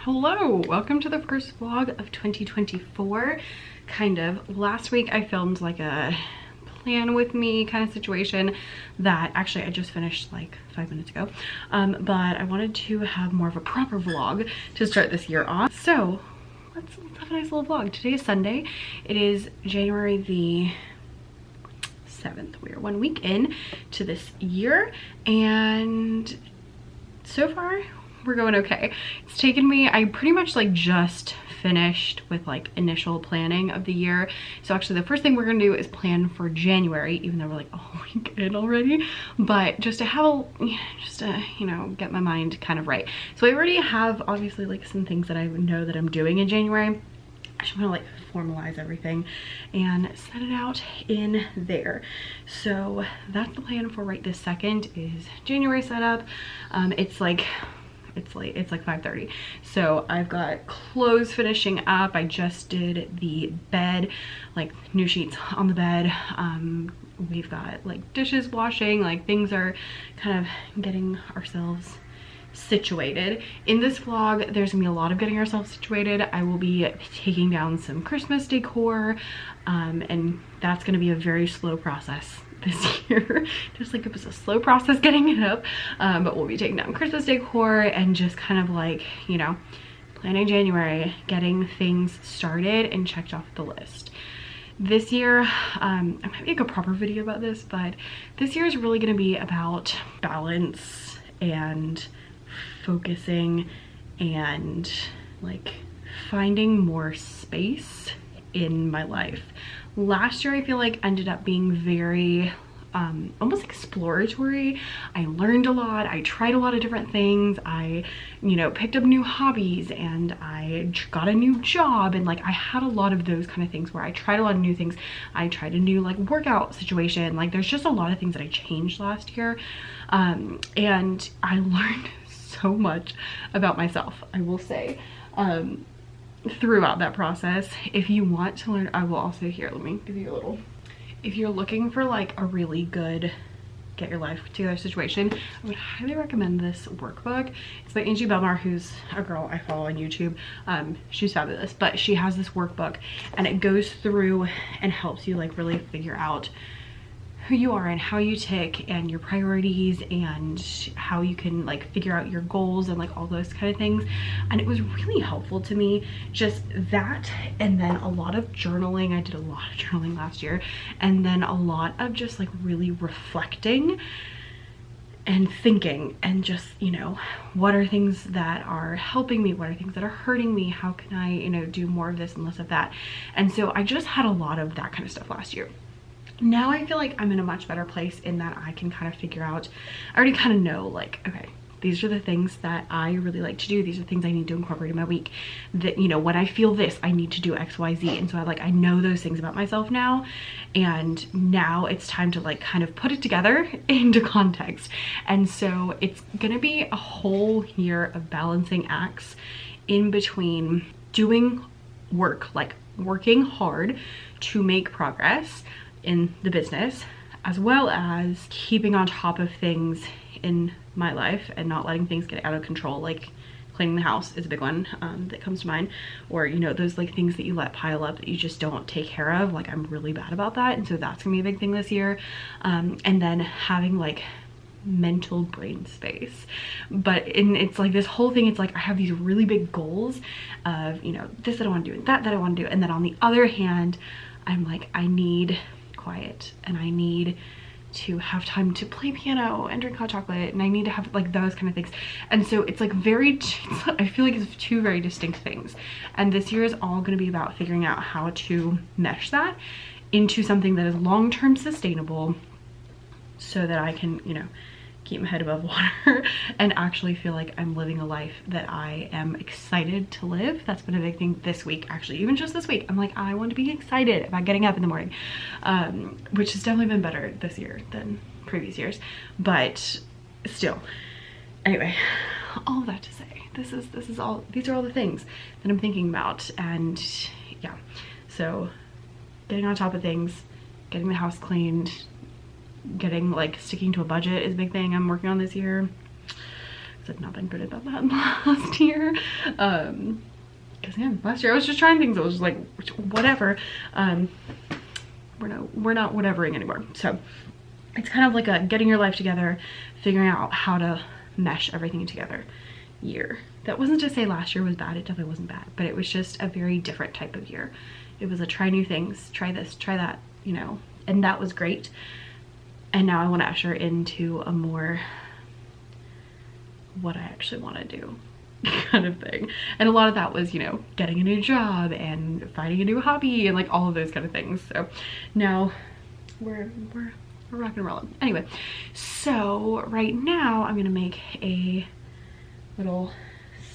Hello, welcome to the first vlog of 2024. Kind of. Last week I filmed like a plan with me kind of situation that actually I just finished like 5 minutes ago. But I wanted to have more of a proper vlog to start this year off. So let's have a nice little vlog. Today is Sunday. It is January the 7th. We are 1 week in to this year and so far we're going okay. It's taken me, I pretty much like just finished with like initial planning of the year. So actually the first thing we're gonna do is plan for January, even though we're like a week in already, but just to have a, just to, you know, get my mind kind of right. So I already have obviously like some things that I know that I'm doing in January. I just want to like formalize everything and set it out in there. So that's the plan for right this second is January setup. It's like 5:30, so I've got clothes finishing up. I just did the bed, like new sheets on the bed. We've got like dishes washing, like things are kind of getting ourselves situated. In this vlog there's gonna be a lot of getting ourselves situated. I will be taking down some Christmas decor, and that's gonna be a very slow process this year, just like it was a slow process getting it up, but we'll be taking down Christmas decor and just kind of like, you know, planning January, getting things started and checked off the list. This year, I might make a proper video about this, but this year is really going to be about balance and focusing and like finding more space in my life. Last year I feel like ended up being very almost exploratory. I learned a lot. I tried a lot of different things. I, you know, picked up new hobbies and I got a new job, and like I had a lot of those kind of things where I tried a lot of new things. I tried a new like workout situation. Like there's just a lot of things that I changed last year, and I learned so much about myself, I will say, throughout that process. If you want to learn, I will also, here, let me give you a little, if you're looking for like a really good get your life together situation, I would highly recommend this workbook. It's by Angie Belmar, who's a girl I follow on YouTube. She's fabulous, but she has this workbook and it goes through and helps you like really figure out who you are and how you tick and your priorities and how you can like figure out your goals and like all those kind of things. And it was really helpful to me, just that, and then a lot of journaling. I did a lot of journaling last year, and then a lot of just like really reflecting and thinking and just, you know, what are things that are helping me, what are things that are hurting me, how can I, you know, do more of this and less of that. And so I just had a lot of that kind of stuff last year. Now I feel like I'm in a much better place in that I can kind of figure out, I already kind of know like, okay, these are the things that I really like to do. These are things I need to incorporate in my week. That, you know, when I feel this, I need to do X, Y, Z. And so I know those things about myself now. And now it's time to like kind of put it together into context. And so it's gonna be a whole year of balancing acts in between doing work, like working hard to make progress in the business, as well as keeping on top of things in my life and not letting things get out of control. Like cleaning the house is a big one that comes to mind, or, you know, those like things that you let pile up that you just don't take care of. Like I'm really bad about that, and so that's gonna be a big thing this year. And then having like mental brain space. But it's like this whole thing, it's like I have these really big goals of, you know, this that I want to do and that I want to do, and then on the other hand I'm like, I need quiet and I need to have time to play piano and drink hot chocolate, and I need to have like those kind of things. And so it's like very, I feel like it's two very distinct things, and this year is all going to be about figuring out how to mesh that into something that is long-term sustainable so that I can, you know, keep my head above water and actually feel like I'm living a life that I am excited to live. That's been a big thing this week, actually. Even just this week, I'm like, I want to be excited about getting up in the morning, which has definitely been better this year than previous years, but still. Anyway, all that to say, these are all the things that I'm thinking about. And yeah, so getting on top of things, getting the house cleaned, getting like sticking to a budget is a big thing I'm working on this year. I've not been good about that last year. Because yeah, last year I was just trying things. I was just like, whatever. We're not whatevering anymore. So it's kind of like a getting your life together, figuring out how to mesh everything together year. That wasn't to say last year was bad. It definitely wasn't bad, but it was just a very different type of year. It was a try new things, try this, try that, you know, and that was great. And now I want to usher into a more what I actually want to do kind of thing. And a lot of that was, you know, getting a new job and finding a new hobby and like all of those kind of things. So now we're rocking and rolling. Anyway, so right now I'm gonna make a little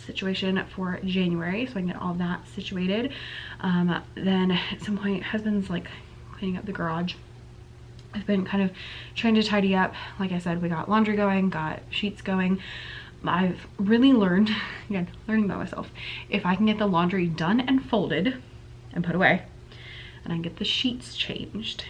situation for January so I can get all that situated. Then at some point, husband's like cleaning up the garage. I've been kind of trying to tidy up. Like I said, we got laundry going, got sheets going. I've really learned, again, learning by myself, if I can get the laundry done and folded and put away, and I can get the sheets changed,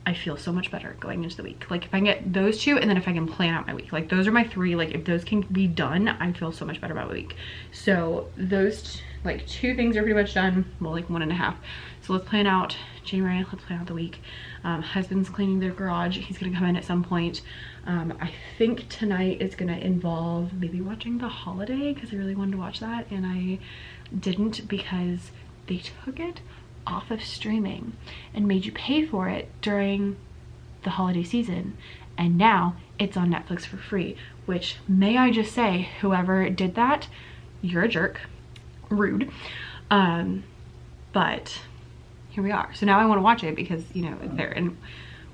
I feel so much better going into the week. Like if I can get those two, and then if I can plan out my week, like those are my three, like if those can be done, I feel so much better about my week. So those like two things are pretty much done. Well, like 1.5. So let's plan out January, let's plan out the week. Husband's cleaning their garage. He's gonna come in at some point. I think tonight is gonna involve maybe watching The Holiday because I really wanted to watch that and I didn't because they took it off of streaming and made you pay for it during the holiday season, and now it's on Netflix for free, which, may I just say, whoever did that, you're a jerk. Rude. But here we are. So now I want to watch it because, you know, it's there, and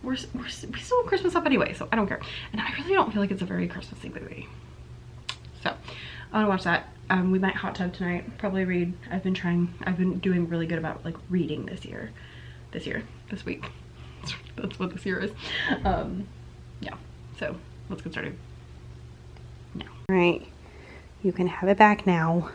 we still Christmas up anyway, so I don't care. And I really don't feel like it's a very Christmassy movie. So I want to watch that. We might hot tub tonight, probably read. I've been doing really good about like reading this week. That's what this year is. Yeah, so let's get started now. All right, you can have it back now.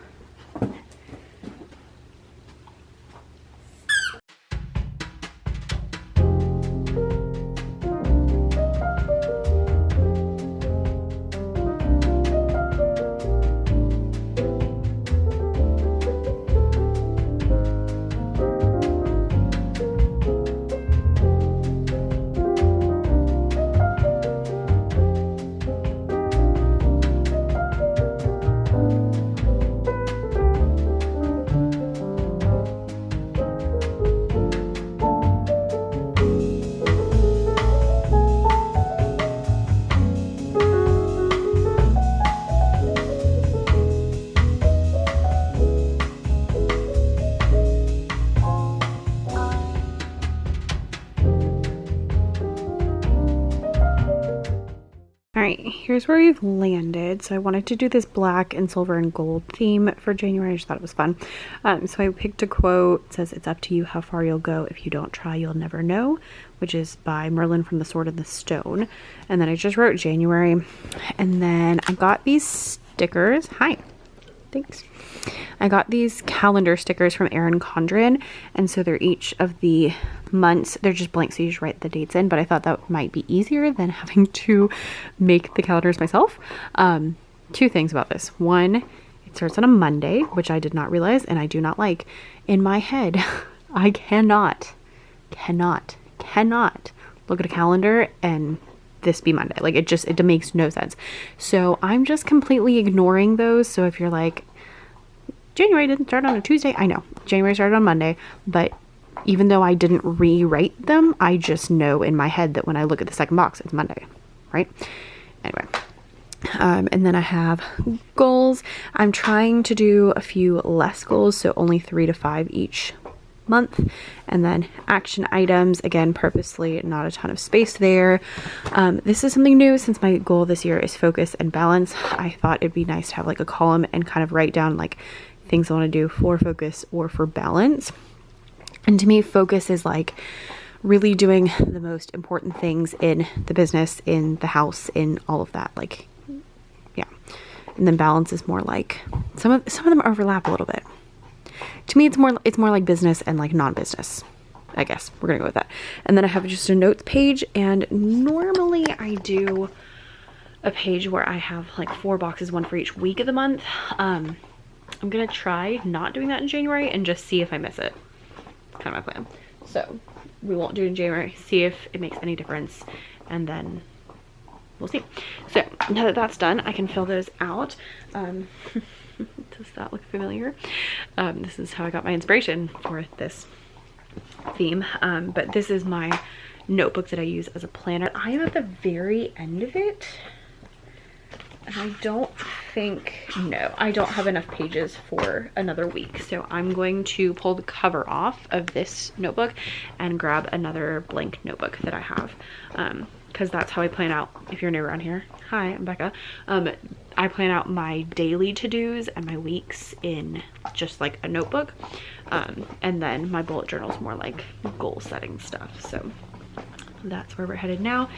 Here's where we've landed. So I wanted to do this black and silver and gold theme for January. I just thought it was fun. So I picked a quote. It says, "It's up to you how far you'll go. If you don't try, you'll never know," which is by Merlin from The Sword and the Stone. And then I just wrote January. And then I got these stickers. Hi. Thanks. I got these calendar stickers from Erin Condren, and so they're each of the months. They're just blank, so you just write the dates in, but I thought that might be easier than having to make the calendars myself. Two things about this. One, it starts on a Monday, which I did not realize and I do not like. In my head, I cannot look at a calendar and this be Monday. Like it makes no sense. So I'm just completely ignoring those. So if you're like, January didn't start on a Tuesday, I know January started on Monday, but even though I didn't rewrite them, I just know in my head that when I look at the second box, it's Monday, right? Anyway, and then I have goals. I'm trying to do a few less goals, so only 3 to 5 each month. And then action items, again, purposely not a ton of space there. This is something new since my goal this year is focus and balance. I thought it'd be nice to have like a column and kind of write down like things I want to do for focus or for balance. And to me, focus is like really doing the most important things in the business, in the house, in all of that. Like, yeah. And then balance is more like some of them overlap a little bit. To me, it's more like business and like non-business. I guess we're gonna go with that. And then I have just a notes page, and normally I do a page where I have like 4 boxes, one for each week of the month. I'm gonna try not doing that in January and just see if I miss it. It's kind of my plan. So we won't do it in January, see if it makes any difference, and then we'll see. So now that that's done, I can fill those out. Does that look familiar? This is how I got my inspiration for this theme. But this is my notebook that I use as a planner. I am at the very end of it. And I don't think, no, I don't have enough pages for another week. So I'm going to pull the cover off of this notebook and grab another blank notebook that I have. Because that's how I plan out, if you're new around here. Hi, I'm Becca. I plan out my daily to-dos and my weeks in just like a notebook. And then my bullet journal is more like goal setting stuff. So that's where we're headed now.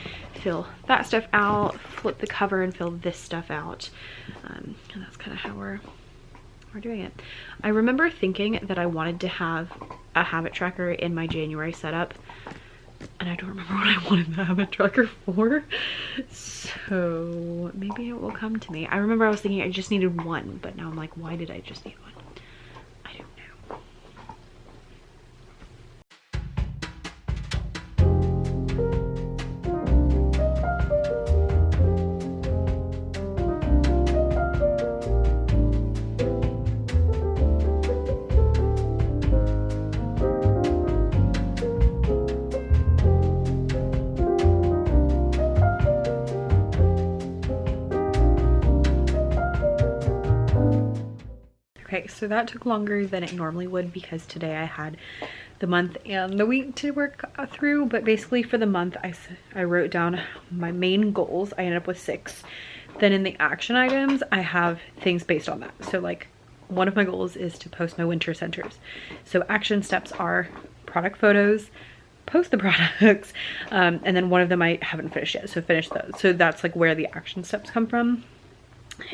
Fill that stuff out, flip the cover and fill this stuff out. And that's kind of how we're doing it. I remember thinking that I wanted to have a habit tracker in my January setup, and I don't remember what I wanted the habit tracker for. So maybe it will come to me. I remember I was thinking I just needed one, but now I'm like, why did I just need one? I don't know. Okay, so that took longer than it normally would because today I had the month and the week to work through. But basically for the month, I wrote down my main goals. I ended up with 6. Then in the action items, I have things based on that. So like one of my goals is to post my winter centers. So action steps are product photos, post the products, and then one of them I haven't finished yet, so finish those. So that's like where the action steps come from.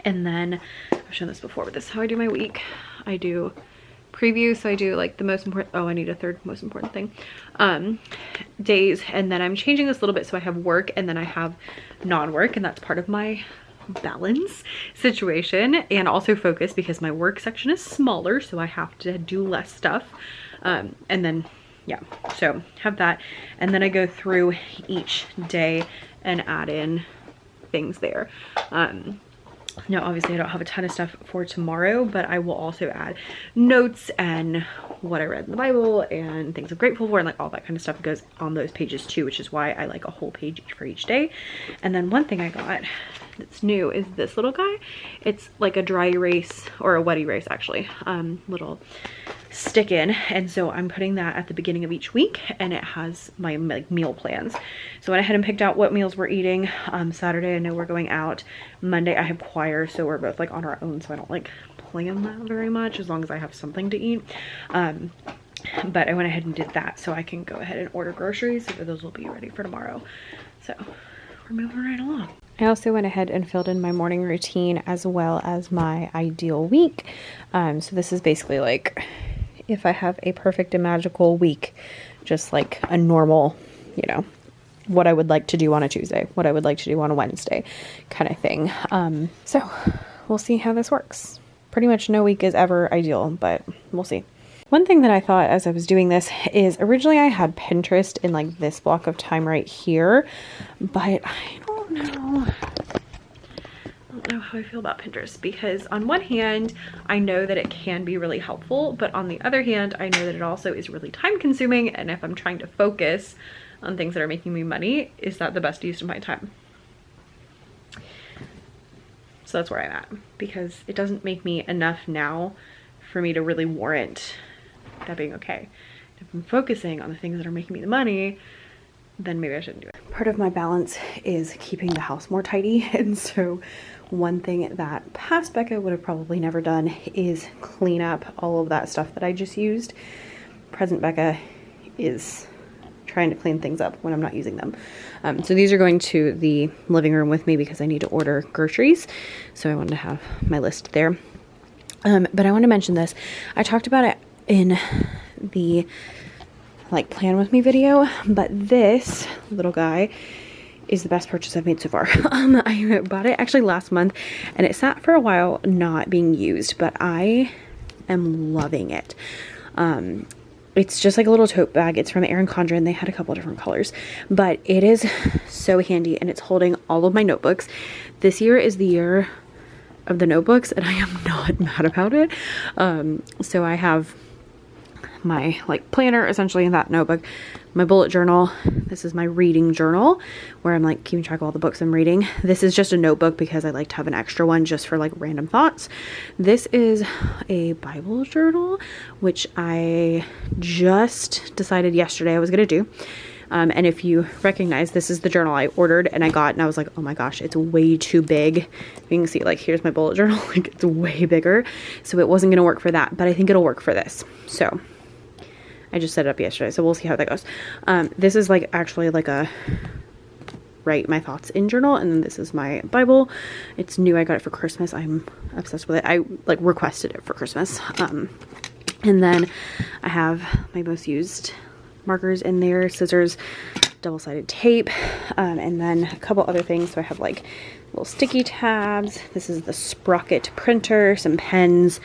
And then I've shown this before, but this is how I do my week. I do preview, so I do like the most important, oh, I need a third most important thing, days, and then I'm changing this a little bit, so I have work and then I have non-work, and that's part of my balance situation, and also focus because my work section is smaller, so I have to do less stuff. And then yeah, so have that, and then I go through each day and add in things there. Now, obviously I don't have a ton of stuff for tomorrow, but I will also add notes and what I read in the Bible and things I'm grateful for, and like all that kind of stuff goes on those pages too, which is why I like a whole page for each day. And then one thing I got that's new is this little guy. It's like a dry erase, or a wet erase actually, little stick in, and so I'm putting that at the beginning of each week, and it has my like meal plans. So I went ahead and picked out what meals we're eating. Saturday I know we're going out. Monday I have choir, so we're both like on our own, so I don't like plan that very much as long as I have something to eat. But I went ahead and did that so I can go ahead and order groceries, so those will be ready for tomorrow. So we're moving right along. I also went ahead and filled in my morning routine as well as my ideal week. So this is basically like if I have a perfect and magical week, just like a normal, you know, what I would like to do on a Tuesday, what I would like to do on a Wednesday kind of thing. So we'll see how this works. Pretty much no week is ever ideal, but we'll see. One thing that I thought as I was doing this is originally I had Pinterest in like this block of time right here, but I don't know how I feel about Pinterest, because on one hand I know that it can be really helpful, but on the other hand I know that it also is really time consuming, and if I'm trying to focus on things that are making me money, is that the best use of my time? So that's where I'm at, because it doesn't make me enough now for me to really warrant that being okay. If I'm focusing on the things that are making me the money, then maybe I shouldn't do it. Part of my balance is keeping the house more tidy, and so one thing that past Becca would have probably never done is clean up all of that stuff that I just used. Present Becca is trying to clean things up when I'm not using them. So these are going to the living room with me because I need to order groceries. So I wanted to have my list there. But I want to mention this. I talked about it in the like plan with me video, but this little guy is the best purchase I've made so far. I bought it actually last month and it sat for a while not being used, but I am loving it. It's just like a little tote bag. It's from Erin Condren. They had a couple different colors, but it is so handy and it's holding all of my notebooks. This year is the year of the notebooks and I am not mad about it. So I have my like planner essentially in that notebook, my bullet journal. This is my reading journal where I'm like keeping track of all the books I'm reading. This is just a notebook because I like to have an extra one just for like random thoughts. This is a Bible journal, which I just decided yesterday I was gonna do. And if you recognize, this is the journal I ordered and I got, and I was like, oh my gosh, it's way too big. You can see like, here's my bullet journal, like it's way bigger. So it wasn't gonna work for that, but I think it'll work for this. So I just set it up yesterday, so we'll see how that goes. This is like actually like a write my thoughts in journal, and then this is my Bible. It's new. I got it for Christmas. I'm obsessed with it. I like requested it for Christmas. And then I have my most used markers in there, scissors, double-sided tape, and then a couple other things. So I have like little sticky tabs. This is the Sprocket printer, some pens,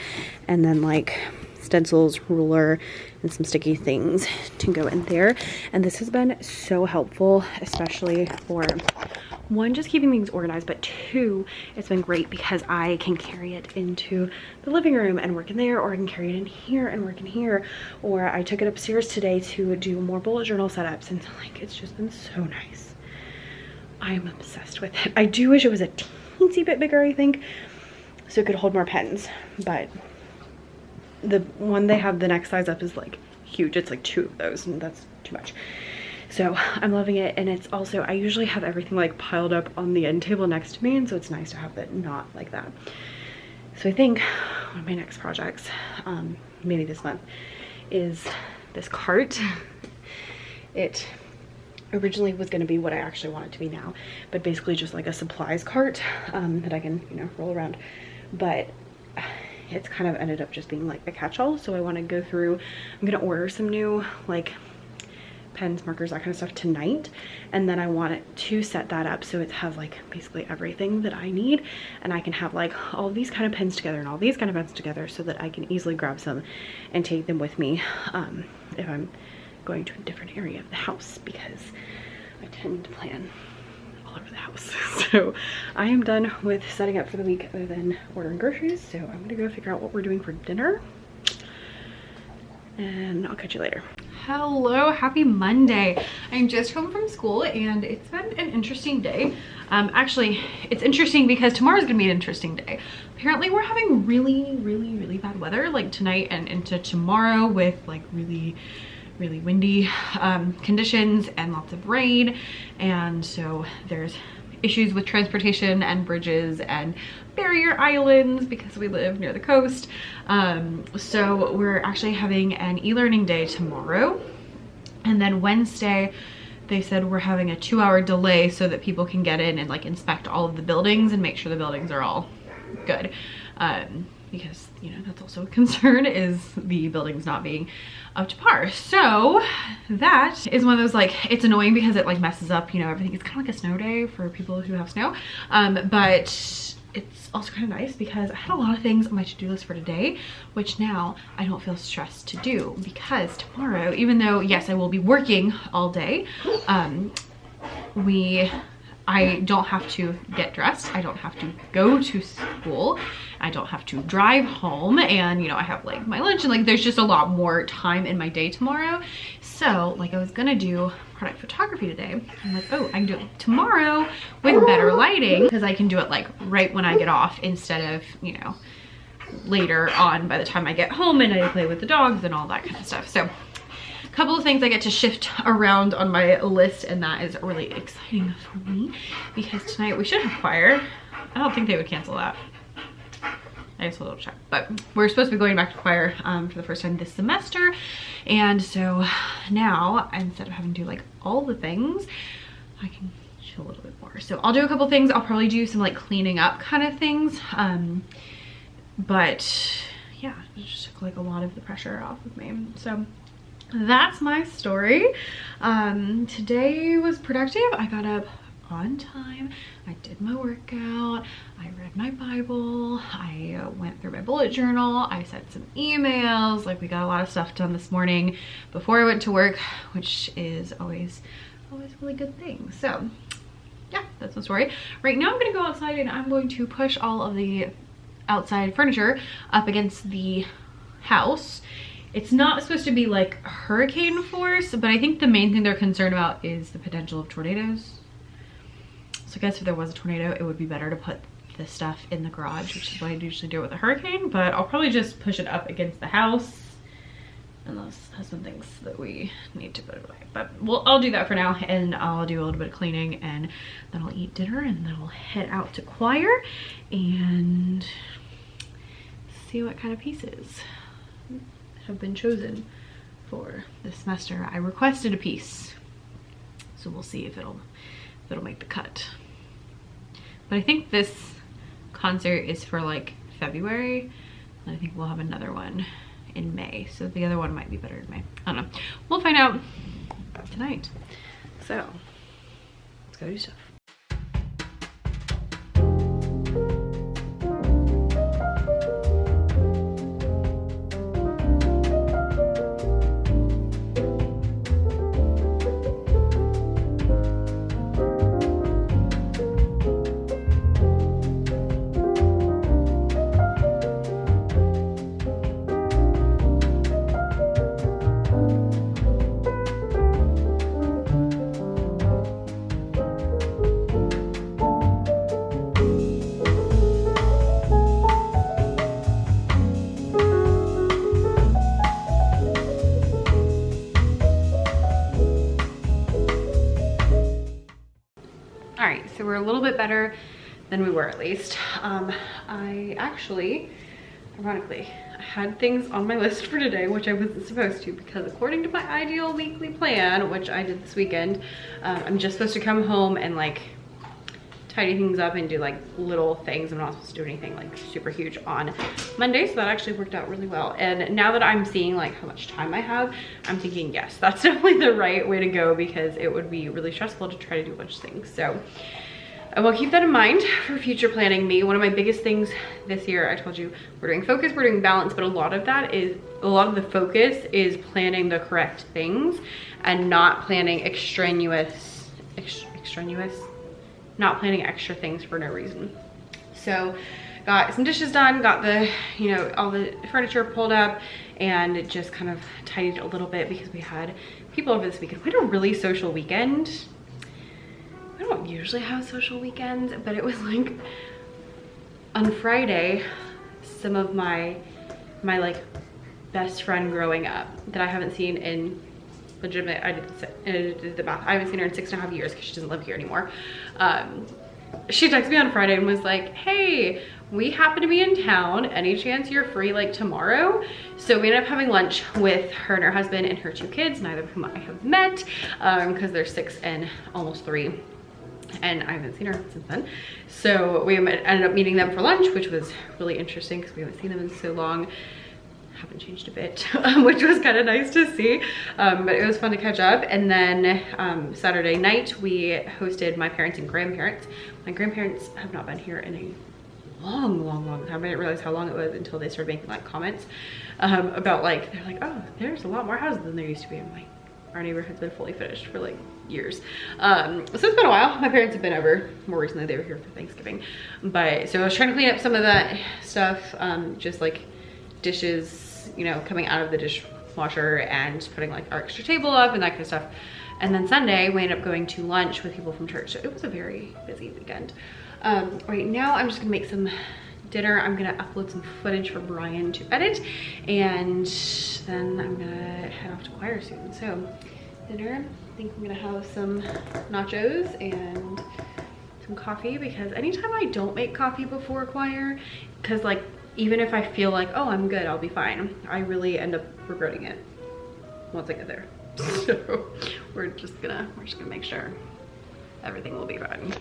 and then like stencils, ruler, and some sticky things to go in there. And this has been so helpful, especially for one, just keeping things organized, but two, it's been great because I can carry it into the living room and work in there, or I can carry it in here and work in here, or I took it upstairs today to do more bullet journal setups, and like it's just been so nice. I'm obsessed with it. I do wish it was a teensy bit bigger, I think, so it could hold more pens, but the one they have the next size up is like huge. It's like 2 of those, and that's too much. So I'm loving it. And it's also, I usually have everything like piled up on the end table next to me, and so it's nice to have it not like that. So I think one of my next projects, maybe this month, is this cart. It originally was going to be what I actually want it to be now, but basically just like a supplies cart that I can, you know, roll around. But it's kind of ended up just being like a catch-all, so I want to go through, I'm gonna order some new like pens, markers, that kind of stuff tonight, and then I want it to set that up so it has like basically everything that I need, and I can have like all these kind of pens together and all these kind of pens together so that I can easily grab some and take them with me if I'm going to a different area of the house, because I tend to plan all over the house. So I am done with setting up for the week other than ordering groceries, so I'm gonna go figure out what we're doing for dinner, and I'll catch you later. Hello, happy Monday. I'm just home from school and it's been an interesting day. Actually, it's interesting because tomorrow's gonna be an interesting day. Apparently we're having really bad weather like tonight and into tomorrow, with like really windy conditions and lots of rain, and so there's issues with transportation and bridges and barrier islands because we live near the coast. So we're actually having an e-learning day tomorrow, and then Wednesday they said we're having a 2-hour delay so that people can get in and like inspect all of the buildings and make sure the buildings are all good, because you know that's also a concern, is the buildings not being up to par. So that is one of those, like, it's annoying because it like messes up, you know, everything. It's kind of like a snow day for people who have snow, but it's also kind of nice because I had a lot of things on my to-do list for today, which now I don't feel stressed to do, because tomorrow, even though yes I will be working all day, I don't have to get dressed, I don't have to go to school, I don't have to drive home, and you know I have like my lunch, and like there's just a lot more time in my day tomorrow. So like I was gonna do product photography today, I'm like, oh, I can do it tomorrow with better lighting because I can do it like right when I get off instead of, you know, later on by the time I get home and I play with the dogs and all that kind of stuff. So couple of things I get to shift around on my list, and that is really exciting for me because tonight we should have choir. I don't think they would cancel that. I guess we'll check, but we're supposed to be going back to choir for the first time this semester, and so now instead of having to do like all the things, I can chill a little bit more. So I'll do a couple things. I'll probably do some like cleaning up kind of things, but yeah, it just took like a lot of the pressure off of me. So that's my story. Today was productive. I got up on time. I did my workout, I read my Bible, I went through my bullet journal, I sent some emails. Like, we got a lot of stuff done this morning before I went to work, which is always a really good thing. So yeah, that's the story. Right now I'm gonna go outside and I'm going to push all of the outside furniture up against the house. It's not supposed to be like hurricane force, but I think the main thing they're concerned about is the potential of tornadoes. So I guess if there was a tornado, it would be better to put this stuff in the garage, which is what I usually do with a hurricane, but I'll probably just push it up against the house unless it has some things that we need to put away. But I'll do that for now, and I'll do a little bit of cleaning, and then I'll eat dinner, and then we'll head out to choir and see what kind of pieces have been chosen for this semester. I requested a piece, so we'll see if it'll make the cut. But I think this concert is for like February, and I think we'll have another one in May, so the other one might be better in May. I don't know, we'll find out tonight. So let's go do stuff. So we're a little bit better than we were, at least. I actually, ironically, I had things on my list for today, which I wasn't supposed to, because according to my ideal weekly plan, which I did this weekend, I'm just supposed to come home and like tidy things up and do like little things. I'm not supposed to do anything like super huge on Monday, so that actually worked out really well. And now that I'm seeing like how much time I have, I'm thinking, yes, that's definitely the right way to go, because it would be really stressful to try to do a bunch of things. So I will keep that in mind for future planning me. One of my biggest things this year, I told you, we're doing focus, we're doing balance, but a lot of the focus is planning the correct things and not planning not planning extra things for no reason. So got some dishes done, got the, you know, all the furniture pulled up, and just kind of tidied a little bit because we had people over this weekend. We had a really social weekend. I don't usually have social weekends, but it was like on Friday, some of my like best friend growing up that I haven't seen in legitimate, I did the math, I haven't seen her in 6.5 years because she doesn't live here anymore. She texted me on Friday and was like, hey, we happen to be in town, any chance you're free like tomorrow? So we ended up having lunch with her and her husband and her 2 kids, neither of whom I have met, because they're 6 and almost 3. And I haven't seen her since then. So we ended up meeting them for lunch, which was really interesting because we haven't seen them in so long. Haven't changed a bit, which was kind of nice to see. But it was fun to catch up. And then Saturday night, we hosted my parents and grandparents. My grandparents have not been here in a long time. I didn't realize how long it was until they started making like comments about like, they're like, oh, there's a lot more houses than there used to be. I'm like, our neighborhood's been fully finished for like years. So it's been a while. My parents have been over more recently. They were here for Thanksgiving. But so I was trying to clean up some of that stuff, just like dishes, you know, coming out of the dishwasher and putting like our extra table up and that kind of stuff. And then Sunday we ended up going to lunch with people from church. So it was a very busy weekend. Right now I'm just gonna make some dinner. I'm gonna upload some footage for Brian to edit, and then I'm gonna head off to choir soon. So dinner, I think I'm gonna have some nachos and some coffee, because anytime I don't make coffee before choir, because like even if I feel like, oh, I'm good, I'll be fine, I really end up regretting it once I get there. So we're just gonna make sure everything will be fine.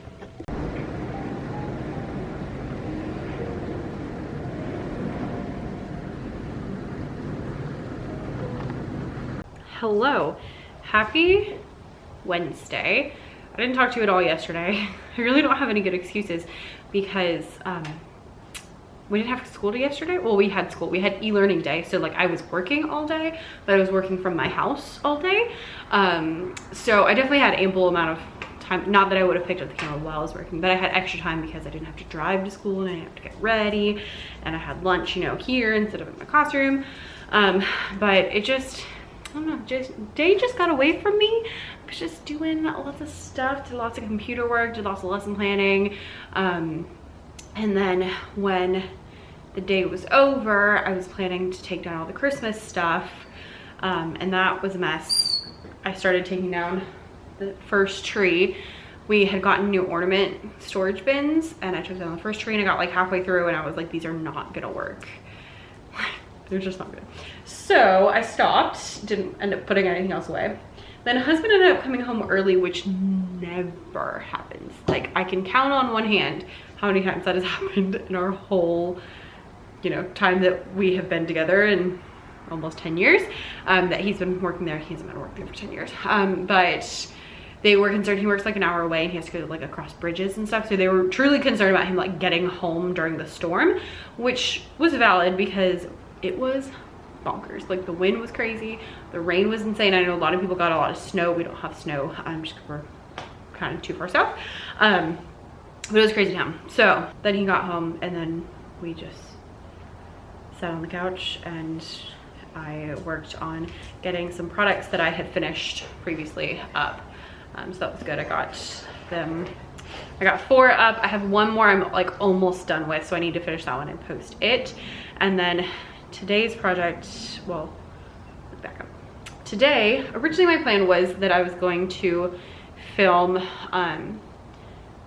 Hello, happy Wednesday. I didn't talk to you at all yesterday. I really don't have any good excuses because we didn't have school yesterday. Well, we had school. We had e-learning day. So like I was working all day, but I was working from my house all day. So I definitely had ample amount of time. Not that I would have picked up the camera while I was working, but I had extra time because I didn't have to drive to school and I didn't have to get ready. And I had lunch, you know, here instead of in my classroom. But it just, I don't know, day just got away from me. I was just doing lots of stuff, did lots of computer work, did lots of lesson planning. And then when the day was over, I was planning to take down all the Christmas stuff, and that was a mess. I started taking down the first tree. We had gotten new ornament storage bins, and I took down the first tree, and I got like halfway through, and I was like, these are not gonna work. They're just not good. So I stopped, didn't end up putting anything else away. Then husband ended up coming home early, which never happens. Like I can count on one hand how many times that has happened in our whole, you know, time that we have been together in almost 10 years, that he's been working there. He hasn't been working there for 10 years. But they were concerned, he works like an hour away and he has to go like across bridges and stuff. So they were truly concerned about him like getting home during the storm, which was valid because it was bonkers. Like the wind was crazy, the rain was insane. I know a lot of people got a lot of snow. We don't have snow, just because we're kind of too far south. But it was crazy town. So then he got home and then we just sat on the couch and I worked on getting some products that I had finished previously up. So that was good. I got 4 up. I have 1 more I'm like almost done with, so I need to finish that one and post it. And then today's project, well, back up. Today, originally my plan was that I was going to film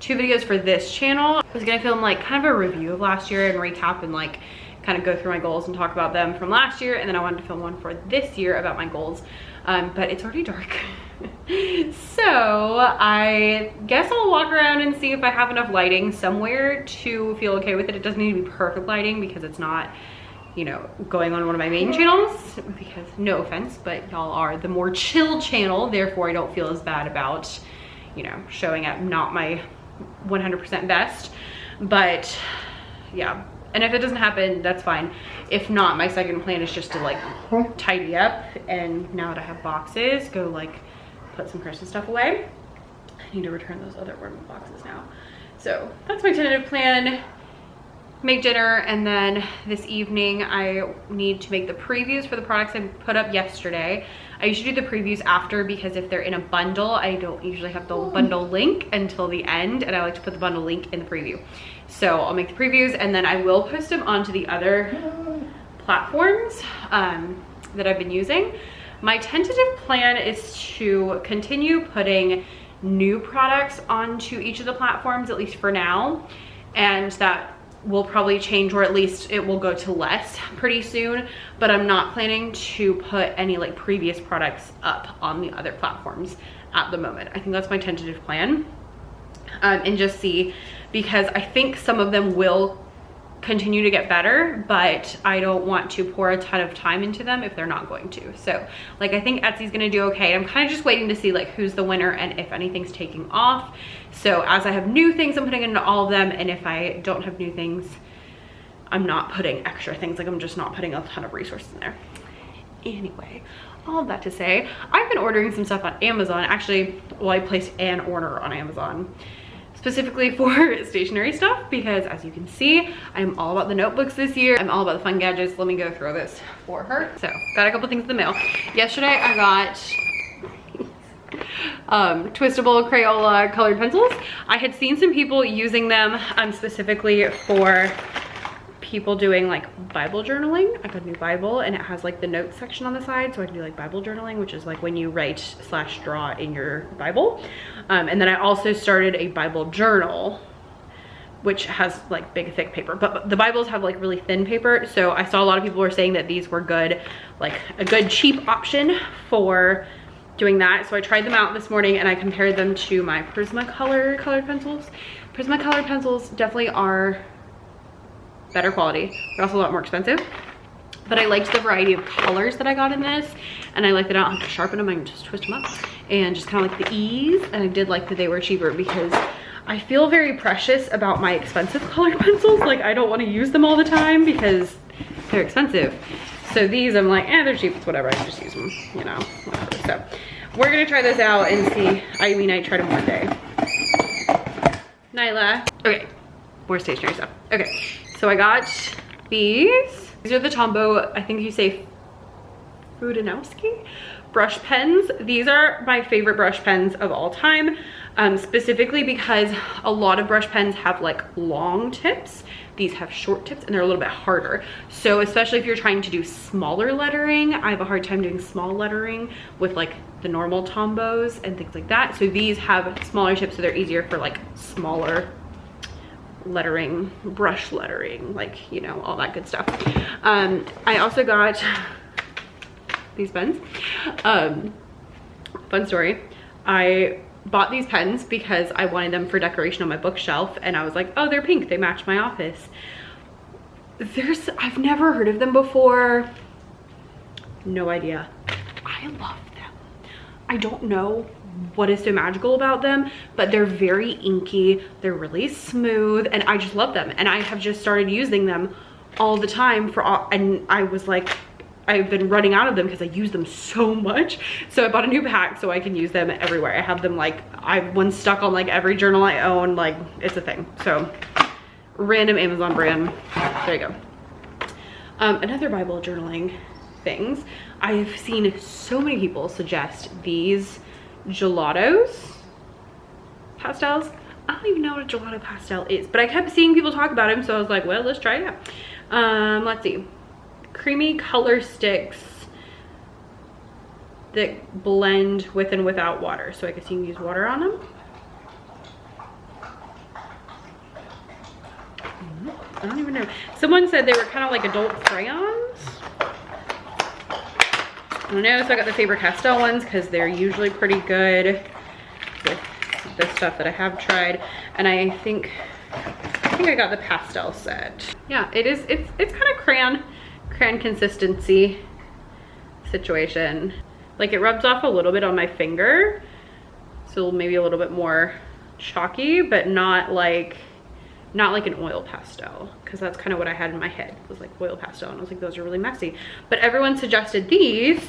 2 videos for this channel. I was gonna film like kind of a review of last year and recap and like kind of go through my goals and talk about them from last year. And then I wanted to film one for this year about my goals, but it's already dark. So I guess I'll walk around and see if I have enough lighting somewhere to feel okay with it. It doesn't need to be perfect lighting because it's not, you know, going on one of my main channels, because no offense, but y'all are the more chill channel. Therefore I don't feel as bad about, you know, showing up not my 100% best. But yeah, and if it doesn't happen, that's fine. If not, my second plan is just to like tidy up, and now that I have boxes, go like put some Christmas stuff away. I need to return those other ornament boxes now. So that's my tentative plan. Make dinner, and then this evening I need to make the previews for the products I put up yesterday. I usually do the previews after because if they're in a bundle, I don't usually have the bundle link until the end, and I like to put the bundle link in the preview. So I'll make the previews and then I will post them onto the other platforms that I've been using. My tentative plan is to continue putting new products onto each of the platforms, at least for now, and that will probably change, or at least it will go to less pretty soon. But I'm not planning to put any like previous products up on the other platforms at the moment. I think that's my tentative plan, and just see, because I think some of them will continue to get better, but I don't want to pour a ton of time into them if they're not going to. So like I think Etsy's gonna do okay. I'm kind of just waiting to see like who's the winner and if anything's taking off. So as I have new things, I'm putting into all of them, and if I don't have new things, I'm not putting extra things. Like I'm just not putting a ton of resources in there. Anyway, all of that to say, I've been ordering some stuff on Amazon. Actually, well, I placed an order on Amazon specifically for stationery stuff, because as you can see, I'm all about the notebooks this year. I'm all about the fun gadgets. Let me go throw this for her. So got a couple things in the mail. Yesterday I got twistable Crayola colored pencils. I had seen some people using them specifically for people doing like Bible journaling. I got a new Bible and it has like the notes section on the side, so I can do like Bible journaling, which is like when you write / draw in your Bible. And then I also started a Bible journal, which has like big thick paper, but the Bibles have like really thin paper. So I saw a lot of people were saying that these were good, like a good cheap option for doing that. So I tried them out this morning and I compared them to my Prismacolor colored pencils. Prismacolor pencils definitely are better quality. They're also a lot more expensive, But I liked the variety of colors that I got in this, and I like that I don't have to sharpen them, I can just twist them up, and just kind of like the ease. And I did like that they were cheaper because I feel very precious about my expensive colored pencils. Like I don't want to use them all the time because they're expensive. So these I'm like, they're cheap, it's whatever, I can just use them, you know, whatever. So we're gonna try this out and see. I mean, I tried them one day. Nyla. Okay, more stationery stuff. Okay, so I got these. These are the Tombow, I think you say Fudanowski brush pens. These are my favorite brush pens of all time, specifically because a lot of brush pens have like long tips. These have short tips and they're a little bit harder. So especially if you're trying to do smaller lettering, I have a hard time doing small lettering with like the normal Tombows and things like that. So these have smaller tips, so they're easier for like smaller lettering, brush lettering, like, you know, all that good stuff. I also got these pens. Fun story, I bought these pens because I wanted them for decoration on my bookshelf, and I was like, oh, they're pink, they match my office. I've never heard of them before, no idea. I love them. I don't know what is so magical about them, but they're very inky, they're really smooth, and I just love them. And I have just started using them all the time and I was like, I've been running out of them because I use them so much. So I bought a new pack so I can use them everywhere. I have them like, I've one stuck on like every journal I own, like it's a thing. So random Amazon brand, there you go. Another Bible journaling things, I've seen so many people suggest these gelatos pastels. I don't even know what a gelato pastel is, but I kept seeing people talk about them, so I was like, well, let's try it out. Let's see, creamy color sticks that blend with and without water, so I guess you can use water on them. I don't even know. Someone said they were kind of like adult crayons. I don't know, so I got the Faber-Castell ones because they're usually pretty good with the stuff that I have tried. And I think I got the pastel set. Yeah, it's kind of crayon consistency situation. Like it rubs off a little bit on my finger, so maybe a little bit more chalky, but not like an oil pastel, because that's kind of what I had in my head, was like oil pastel, and I was like, those are really messy. But everyone suggested these.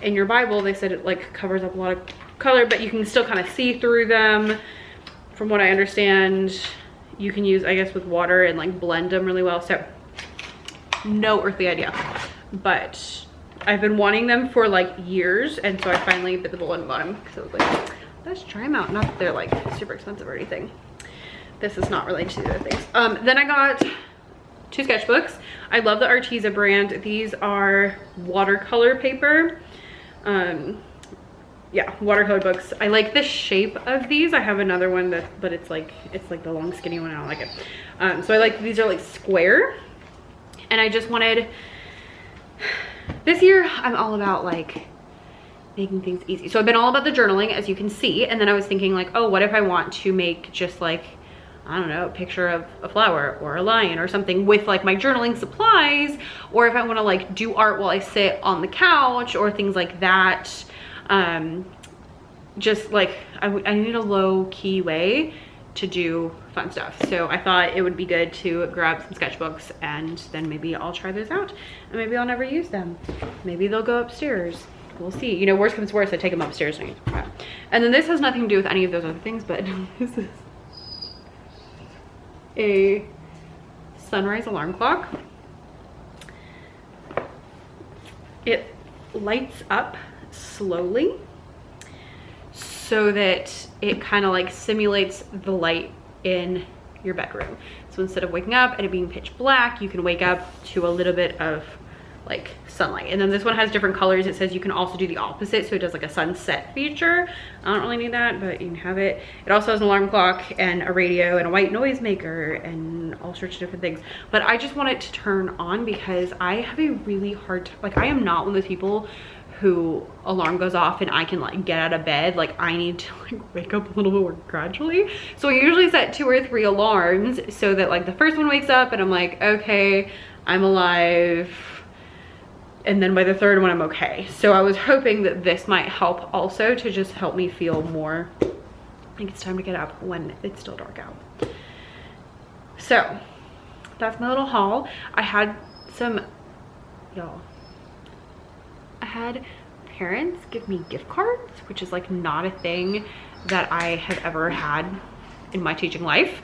In your Bible they said it like covers up a lot of color, but you can still kind of see through them. From what I understand, you can use, I guess, with water and like blend them really well. So no earthly idea, but I've been wanting them for like years, and so I finally bit the bullet and bought them because I was like, let's try them out. Not that they're like super expensive or anything. This is not related to the other things. Then I got 2 sketchbooks. I love the Arteza brand. These are watercolor paper. Yeah, watercolor books. I like the shape of these. I have another one but it's like the long skinny one. I don't like it. So I like, these are like square. And I just wanted, this year I'm all about like making things easy. So I've been all about the journaling, as you can see. And then I was thinking like, oh, what if I want to make just like, I don't know, a picture of a flower or a lion or something with like my journaling supplies, or if I want to like do art while I sit on the couch or things like that. Just like I need a low-key way to do fun stuff. So I thought it would be good to grab some sketchbooks, and then maybe I'll try those out, and maybe I'll never use them. Maybe they'll go upstairs. We'll see. You know, worst comes worst, I take them upstairs and I use them. And then this has nothing to do with any of those other things, but this is a sunrise alarm clock. It lights up slowly so that it kind of like simulates the light in your bedroom. So instead of waking up and it being pitch black, you can wake up to a little bit of like sunlight. And then this one has different colors. It says you can also do the opposite, so it does like a sunset feature. I don't really need that, but you can have it. It also has an alarm clock and a radio and a white noise maker and all sorts of different things. But I just want it to turn on because I have a really hard time. Like, I am not one of those people who alarm goes off and I can like get out of bed. Like, I need to like wake up a little bit more gradually. So I usually set 2 or 3 alarms so that like the first one wakes up and I'm like, okay, I'm alive. and then by the third one I'm okay. So I was hoping that this might help also to just help me feel more like it's time to get up when it's still dark out. So that's my little haul. I had some, y'all, I had parents give me gift cards, which is like not a thing that I have ever had in my teaching life.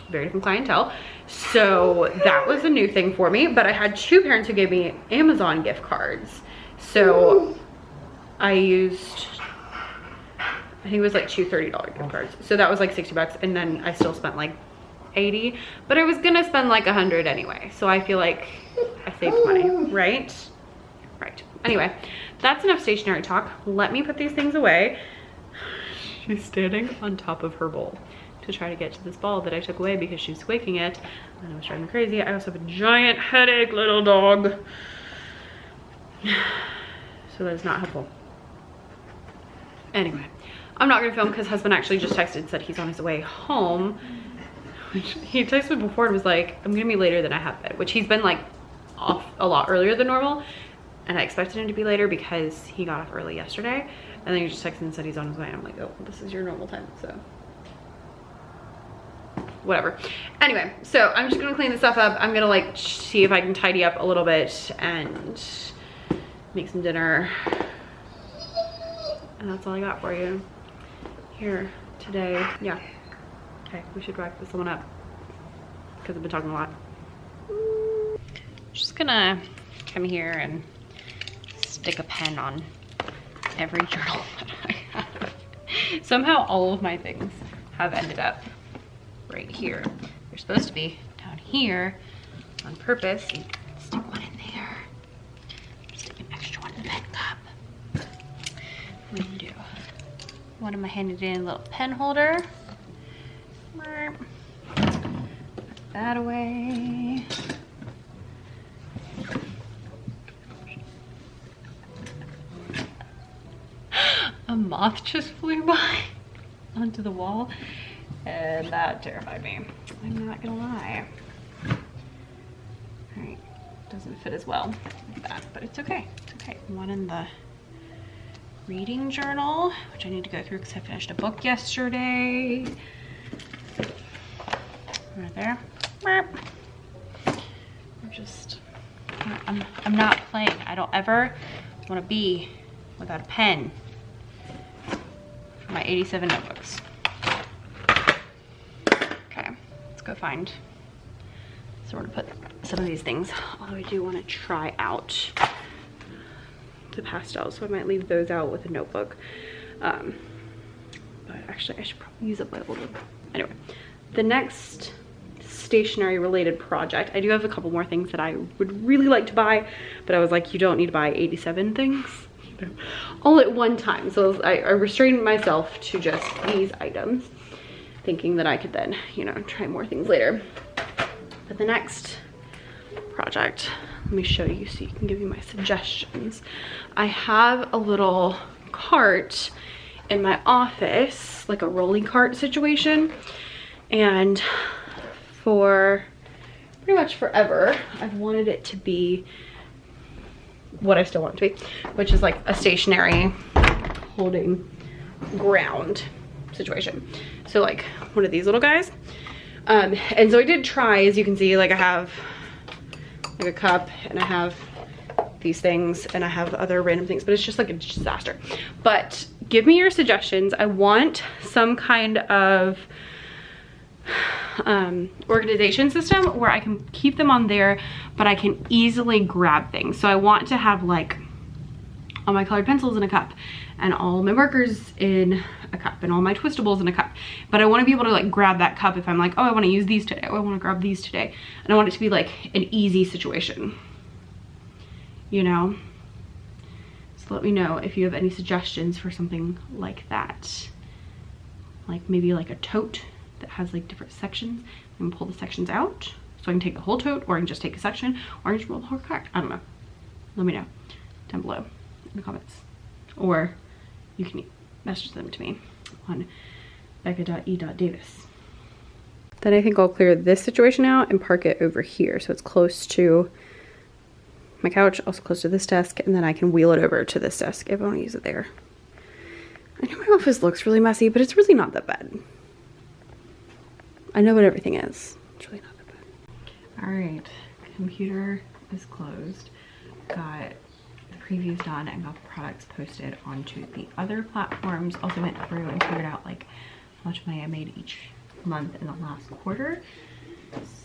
Very different clientele. So that was a new thing for me, but I had 2 parents who gave me Amazon gift cards. So I used, I think it was like 2 $30 gift cards. So that was like 60 bucks, and then I still spent like 80, but I was gonna spend like 100 anyway. So I feel like I saved money, right? Right. Anyway, that's enough stationery talk. Let me put these things away. She's standing on top of her bowl to try to get to this ball that I took away because she's squeaking it, and I was driving me crazy. I also have a giant headache, little dog. So that is not helpful. Anyway, I'm not gonna film because husband actually just texted and said he's on his way home. He texted me before and was like, I'm gonna be later than I have been, which he's been like off a lot earlier than normal. And I expected him to be later because he got off early yesterday. And then he just texted and said he's on his way. And I'm like, oh, this is your normal time, so. Whatever. Anyway, so I'm just gonna clean this stuff up. I'm gonna like see if I can tidy up a little bit and make some dinner. And that's all I got for you here today. Yeah. Okay, we should wrap this one up because I've been talking a lot. Just gonna come here and stick a pen on every journal that I have. Somehow all of my things have ended up right here. They're supposed to be down here on purpose. Stick one in there. Stick an extra one in the pen cup. We can do one of my handed in little pen holder. Put that away. A moth just flew by onto the wall, and that terrified me. I'm not gonna lie. All right, doesn't fit as well like that, but it's okay. It's okay. One in the reading journal, which I need to go through because I finished a book yesterday. Right there. I'm not playing. I don't ever want to be without a pen for my 87 notebooks. Okay, let's go find. So we're gonna put some of these things, although I do want to try out the pastels, so I might leave those out with a notebook. But actually I should probably use up my old one. Anyway, the next stationery related project, I do have a couple more things that I would really like to buy, but I was like, you don't need to buy 87 things all at one time. So I restrained myself to just these items, thinking that I could then, you know, try more things later. But the next project, let me show you so you can give you my suggestions. I have a little cart in my office, like a rolling cart situation, and for pretty much forever I've wanted it to be what I still want it to be, which is like a stationary holding ground situation. So like one of these little guys. And so I did try, as you can see, like I have like a cup and I have these things and I have other random things, but it's just like a disaster. But give me your suggestions. I want some kind of organization system where I can keep them on there, but I can easily grab things. So I want to have like all my colored pencils in a cup and all my markers in a cup and all my twistables in a cup, but I want to be able to like grab that cup if I'm like, oh, I want to use these today, oh, I want to grab these today, and I want it to be like an easy situation, you know. So let me know if you have any suggestions for something like that, like maybe like a tote that has like different sections and pull the sections out so I can take the whole tote, or I can just take a section, or I can just roll the whole cart. I don't know. Let me know down below in the comments, or you can message them to me on becca.e.davis. Then I think I'll clear this situation out and park it over here so it's close to my couch, also close to this desk, and then I can wheel it over to this desk if I want to use it there. I know my office looks really messy, but it's really not that bad. I know what everything is. It's really not that bad. All right, computer is closed. Got the previews done and got the products posted onto the other platforms. Also went through and figured out like how much money I made each month in the last quarter,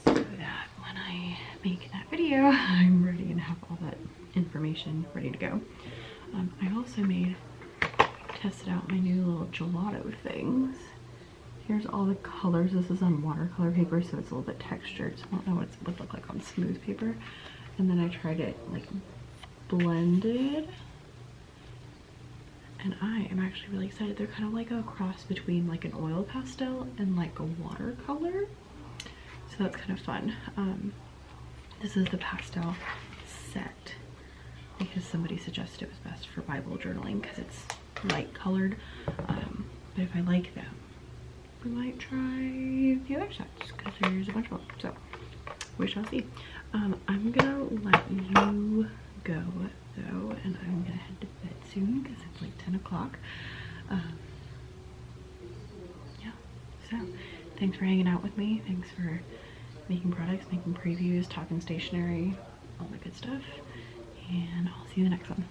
so that when I make that video, I'm ready and have all that information ready to go. I also tested out my new little gelato things. Here's all the colors. This is on watercolor paper, so it's a little bit textured, so I don't know what it would look like on smooth paper. And then I tried it like blended, and I am actually really excited. They're kind of like a cross between like an oil pastel and like a watercolor, so that's kind of fun. This is the pastel set because somebody suggested it was best for Bible journaling because it's light colored, but if I like them, we might try the other sets because there's a bunch of them, so we shall see. I'm gonna let you go though, and I'm gonna head to bed soon because it's like 10 o'clock. Yeah, so thanks for hanging out with me. Thanks for making products, making previews, talking stationery, all that good stuff, and I'll see you in the next one.